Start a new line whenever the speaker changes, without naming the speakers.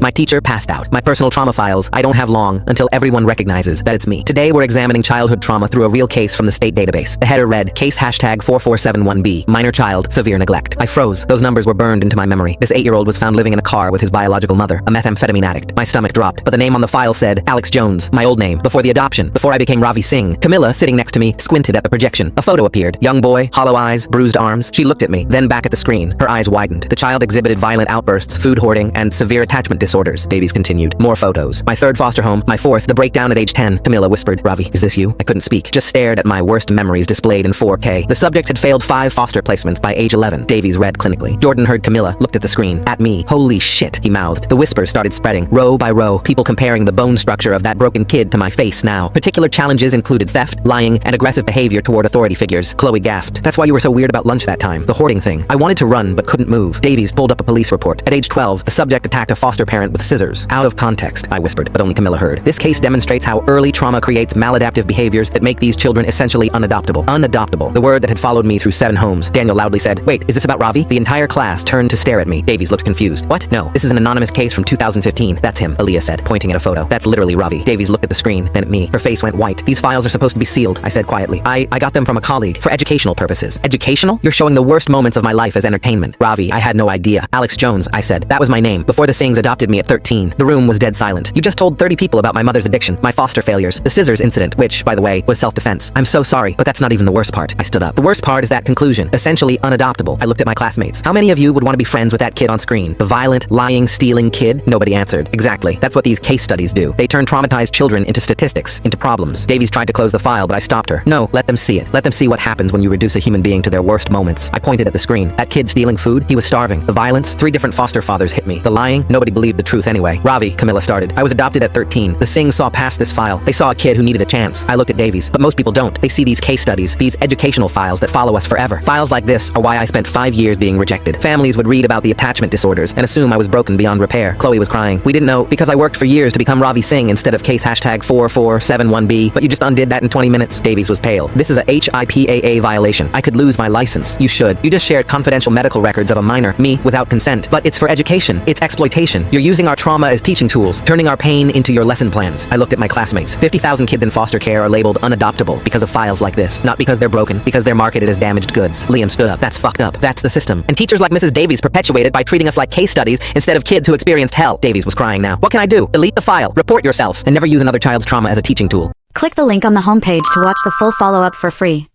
My teacher passed out. My personal trauma files. I don't have long until everyone recognizes that it's me. Today we're examining childhood trauma through a real case from the state database. The header read, case #4471B, minor child, severe neglect. I froze. Those numbers were burned into my memory. This 8-year-old was found living in a car with his biological mother, a methamphetamine addict. My stomach dropped, but the name on the file said Alex Jones, my old name, before the adoption, before I became Ravi Singh. Camilla, sitting next to me, squinted at the projection. A photo appeared. Young boy, hollow eyes, bruised arms. She looked at me, then back at the screen. Her eyes widened. The child exhibited violent outbursts, food hoarding, and severe attachment disorders. Davies continued. More photos. My third foster home, my fourth, the breakdown at age 10. Camilla whispered, Ravi, is this you? I couldn't speak, just stared at my worst memories displayed in 4K. The subject had failed 5 foster placements by age 11. Davies read clinically. Jordan heard Camilla, looked at the screen, at me. Holy shit, he mouthed. The whispers started spreading, row by row, people comparing the bone structure of that broken kid to my face now. Particular challenges included theft, lying, and aggressive behavior toward authority figures. Chloe gasped. That's why you were so weird about lunch that time. The hoarding thing. I wanted to run, but couldn't move. Davies pulled up a police report. At age 12, the subject attacked a foster parent with scissors. Out of context, I whispered, but only Camilla heard. This case demonstrates how early trauma creates maladaptive behaviors that make these children essentially unadoptable. Unadoptable. The word that had followed me through 7 homes. Daniel loudly said, wait, is this about Ravi? The entire class turned to stare at me. Davies looked confused. What? No, this is an anonymous case from 2015. That's him, Aaliyah said, pointing at a photo. That's literally Ravi. Davies looked at the screen, then at me. Her face went white. These files are supposed to be sealed, I said quietly. I got them from a colleague for educational purposes. Educational? You're showing the worst moments of my life as entertainment. Ravi, I had no idea. Alex Jones, I said. That was my name. Before the Singhs adopted me at 13. The room was dead silent. You just told 30 people about my mother's addiction, my foster failures, the scissors incident, which, by the way, was self-defense. I'm so sorry, but that's not even the worst part. I stood up. The worst part is that conclusion. Essentially unadoptable. I looked at my classmates. How many of you would want to be friends with that kid on screen? The violent, lying, stealing kid? Nobody answered. Exactly. That's what these case studies do. They turn traumatized children into statistics, into problems. Davies tried to close the file, but I stopped her. No, let them see it. Let them see what happens when you reduce a human being to their worst moments. I pointed at the screen. That kid stealing food? He was starving. The violence? 3 different foster fathers hit me. The lying? Nobody believed the truth anyway. Ravi, Camilla started. I was adopted at 13. The Singhs saw past this file. They saw a kid who needed a chance. I looked at Davies, but most people don't. They see these case studies, these educational files that follow us forever. Files like this are why I spent 5 years being rejected. Families would read about the attachment disorders and assume I was broken beyond repair. Chloe was crying. We didn't know because I worked for years to become Ravi Singh instead of case #4471B, but you just undid that in 20 minutes. Davies was pale. This is a HIPAA violation. I could lose my license. You should. You just shared confidential medical records of a minor, me, without consent. But it's for education. It's exploitation. You're using our trauma as teaching tools, turning our pain into your lesson plans. I looked at my classmates. 50,000 kids in foster care are labeled unadoptable because of files like this. Not because they're broken, because they're marketed as damaged goods. Liam stood up. That's fucked up. That's the system. And teachers like Mrs. Davies perpetuate it by treating us like case studies instead of kids who experienced hell. Davies was crying now. What can I do? Delete the file, report yourself, and never use another child's trauma as a teaching tool.
Click the link on the homepage to watch the full follow-up for free.